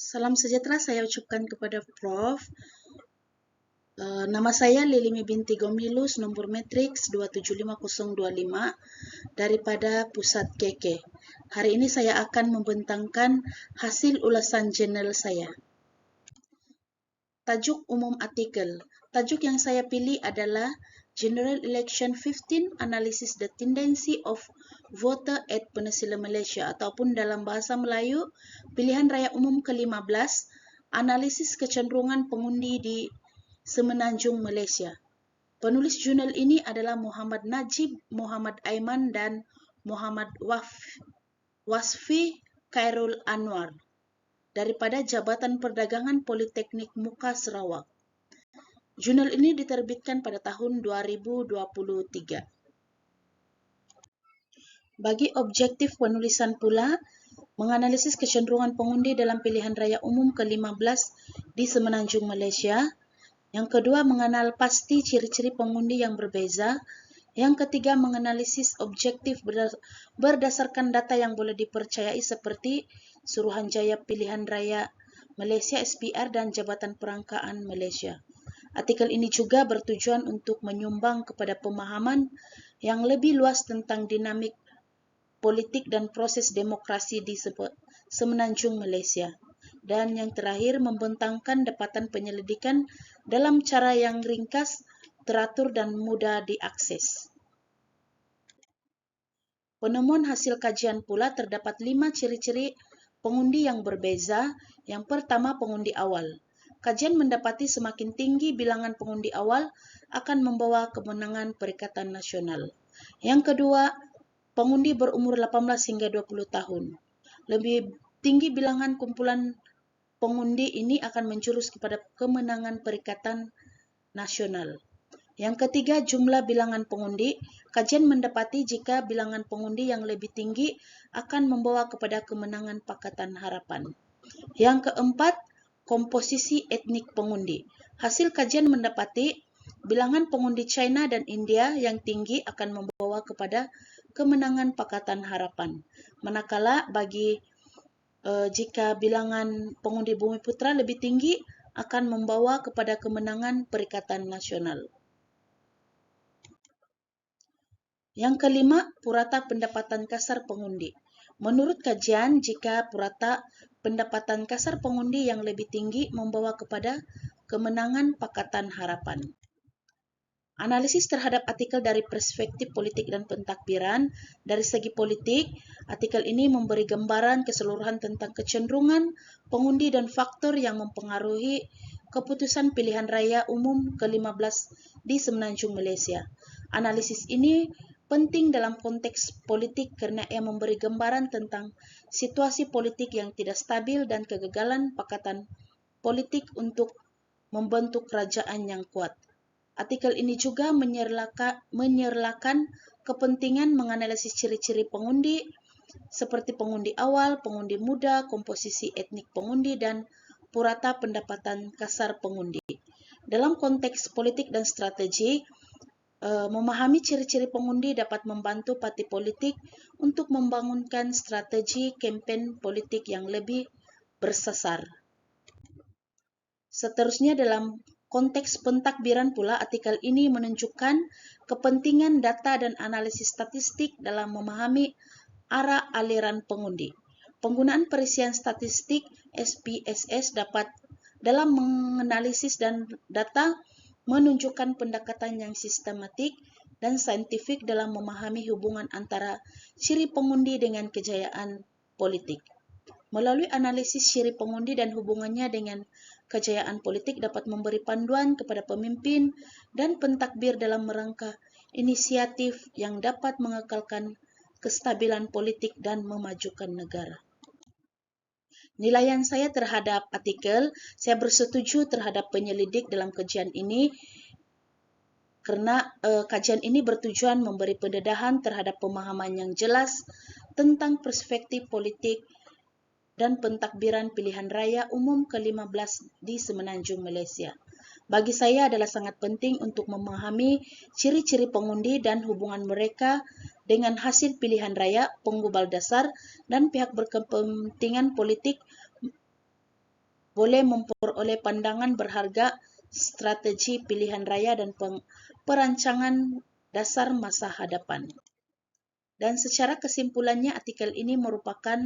Salam sejahtera saya ucapkan kepada Prof. Nama saya Lilimi binti Gomilus, nomor matriks 275025 daripada Pusat Keke. Hari ini saya akan membentangkan hasil ulasan jurnal saya. Tajuk umum artikel. Tajuk yang saya pilih adalah General Election 15 Analysis the Tendency of Voter at Peninsula Malaysia, ataupun dalam bahasa Melayu, pilihan raya umum ke-15, analisis kecenderungan pengundi di Semenanjung Malaysia. Penulis jurnal ini adalah Muhammad Najib, Muhammad Aiman dan Muhammad Wasfi Khairul Anwar daripada Jabatan Perdagangan Politeknik Muka Sarawak. Jurnal ini diterbitkan pada tahun 2023. Bagi objektif penulisan pula, menganalisis kecenderungan pengundi dalam pilihan raya umum ke-15 di Semenanjung Malaysia. Yang kedua, mengenal pasti ciri-ciri pengundi yang berbeza. Yang ketiga, menganalisis objektif berdasarkan data yang boleh dipercayai seperti Suruhanjaya Pilihan Raya Malaysia SPR dan Jabatan Perangkaan Malaysia. Artikel ini juga bertujuan untuk menyumbang kepada pemahaman yang lebih luas tentang dinamik politik dan proses demokrasi di Semenanjung Malaysia. Dan yang terakhir, membentangkan dapatan penyelidikan dalam cara yang ringkas, teratur dan mudah diakses. Penemuan hasil kajian pula terdapat 5 ciri-ciri pengundi yang berbeza. Yang pertama, pengundi awal. Kajian mendapati semakin tinggi bilangan pengundi awal akan membawa kemenangan Perikatan Nasional. Yang kedua, pengundi berumur 18 hingga 20 tahun. Lebih tinggi bilangan kumpulan pengundi ini akan menjurus kepada kemenangan Perikatan Nasional. Yang ketiga, jumlah bilangan pengundi. Kajian mendapati jika bilangan pengundi yang lebih tinggi akan membawa kepada kemenangan Pakatan Harapan. Yang keempat, komposisi etnik pengundi. Hasil kajian mendapati bilangan pengundi China dan India yang tinggi akan membawa kepada kemenangan Pakatan Harapan. Manakala jika bilangan pengundi Bumiputra lebih tinggi akan membawa kepada kemenangan Perikatan Nasional. Yang kelima, purata pendapatan kasar pengundi. Menurut kajian, jika purata pendapatan kasar pengundi yang lebih tinggi membawa kepada kemenangan Pakatan Harapan. Analisis terhadap artikel dari perspektif politik dan pentakbiran. Dari segi politik, artikel ini memberi gambaran keseluruhan tentang kecenderungan pengundi dan faktor yang mempengaruhi keputusan pilihan raya umum ke-15 di Semenanjung Malaysia. Analisis ini penting dalam konteks politik karena ia memberi gambaran tentang situasi politik yang tidak stabil dan kegagalan pakatan politik untuk membentuk kerajaan yang kuat. Artikel ini juga menyerlakan kepentingan menganalisis ciri-ciri pengundi seperti pengundi awal, pengundi muda, komposisi etnik pengundi, dan purata pendapatan kasar pengundi. Dalam konteks politik dan strategi, memahami ciri-ciri pengundi dapat membantu parti politik untuk membangunkan strategi kempen politik yang lebih bersasar. Seterusnya, dalam konteks pentakbiran pula, artikel ini menunjukkan kepentingan data dan analisis statistik dalam memahami arah aliran pengundi. Penggunaan perisian statistik SPSS dapat dalam menganalisis dan data menunjukkan pendekatan yang sistematik dan saintifik dalam memahami hubungan antara ciri pengundi dengan kejayaan politik. Melalui analisis ciri pengundi dan hubungannya dengan kejayaan politik dapat memberi panduan kepada pemimpin dan pentakbir dalam merangka inisiatif yang dapat mengekalkan kestabilan politik dan memajukan negara. Nilaian saya terhadap artikel, saya bersetuju terhadap penyelidik dalam kajian ini karena kajian ini bertujuan memberi pendedahan terhadap pemahaman yang jelas tentang perspektif politik dan pentakbiran pilihan raya umum ke-15 di Semenanjung Malaysia. Bagi saya adalah sangat penting untuk memahami ciri-ciri pengundi dan hubungan mereka dengan hasil pilihan raya, penggubal dasar, dan pihak berkepentingan politik boleh memperoleh pandangan berharga, strategi pilihan raya dan perancangan dasar masa hadapan. Dan secara kesimpulannya, artikel ini merupakan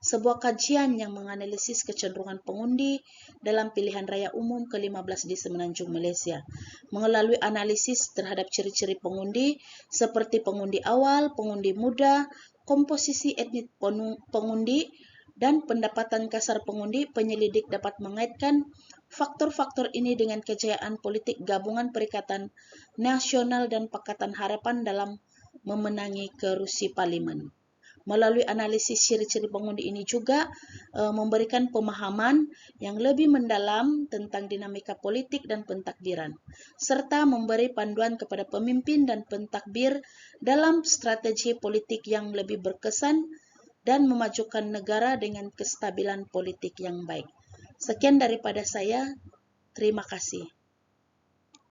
sebuah kajian yang menganalisis kecenderungan pengundi dalam pilihan raya umum ke-15 di Semenanjung Malaysia. Melalui analisis terhadap ciri-ciri pengundi seperti pengundi awal, pengundi muda, komposisi etnik pengundi, dan pendapatan kasar pengundi, penyelidik dapat mengaitkan faktor-faktor ini dengan kejayaan politik gabungan Perikatan Nasional dan Pakatan Harapan dalam memenangi kerusi parlimen. Melalui analisis ciri-ciri pengundi ini juga memberikan pemahaman yang lebih mendalam tentang dinamika politik dan pentakbiran, serta memberi panduan kepada pemimpin dan pentakbir dalam strategi politik yang lebih berkesan dan memajukan negara dengan kestabilan politik yang baik. Sekian daripada saya. Terima kasih.